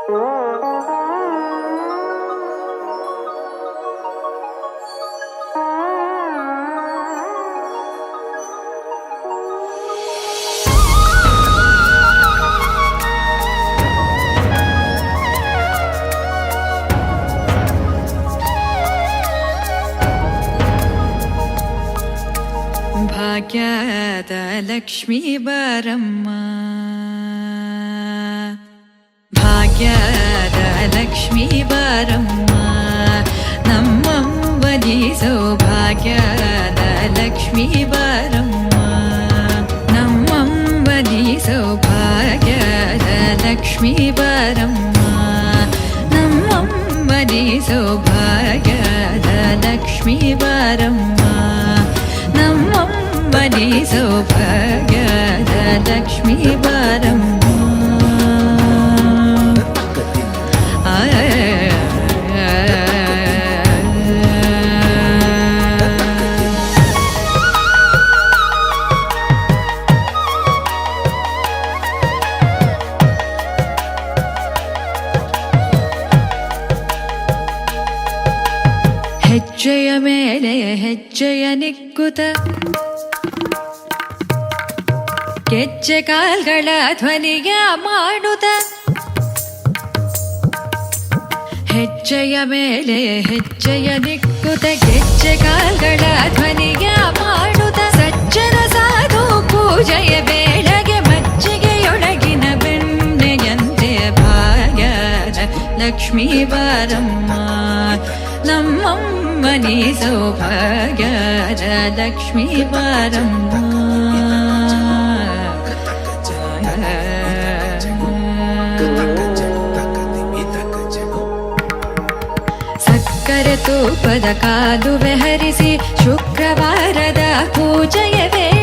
ಭಾಗ್ಯದ ಲಕ್ಷ್ಮೀ ಬಾರಮ್ಮ, ಭಾಗ್ಯದ ಲಕ್ಷ್ಮೀ ಬಾರಮ್ಮ, ನಮ್ಮಂಬನಿ ಸೌಭಾಗ್ಯದ ಲಕ್ಷ್ಮೀ ಬಾರಮ್ಮ, ನಮ್ಮಂಬನಿ ಸೌಭಾಗ್ಯದ ಲಕ್ಷ್ಮೀ ಬಾರಮ್ಮ, ನಮ್ಮಂಬನಿ ಸೌಭಾಗ್ಯದ ಲಕ್ಷ್ಮೀ ಬಾರಮ್ಮ, ನಮ್ಮಂಬನಿ ಸೌಭಾಗ್ಯದ ಲಕ್ಷ್ಮೀ ಬಾರಮ್ಮ. ಹೆಜ್ಜೆಯ ಮೇಲೆ ಹೆಜ್ಜೆಯ ನಿಕ್ಕುತ ಗೆಜ್ಜೆ ಕಾಲ್ಗಳ ಧ್ವನಿಯ ಮಾಡುತ್ತ, ಹೆಜ್ಜೆಯ ಮೇಲೆ ಹೆಜ್ಜೆಯ ನಿಕ್ಕುತ ಗೆಜ್ಜೆ ಕಾಲ್ಗಳ ಧ್ವನಿಯ ಮಾಡುತ್ತ, ಸಜ್ಜನ ಸಾಧು ಪೂಜೆಯ ಬೇಳೆಗೆ ಮಜ್ಜಿಗೆಯೊಳಗಿನ ಬೆಣ್ಣೆಯಂತೆ ಭಾಗ್ಯದ ಲಕ್ಷ್ಮೀ ಬಾರಮ್ಮ, ನಮ್ಮಮ್ಮನಿ ಸೌಭಾಗ್ಯದ ಲಕ್ಷ್ಮೀ ಬಾರಮ್ಮ. ಸಕ್ಕರೆ ತೂಪದ ಕಾಲುವೆ ಹರಿಸಿ ಶುಕ್ರವಾರದ ಪೂಜೆಯ ವೇಳೆ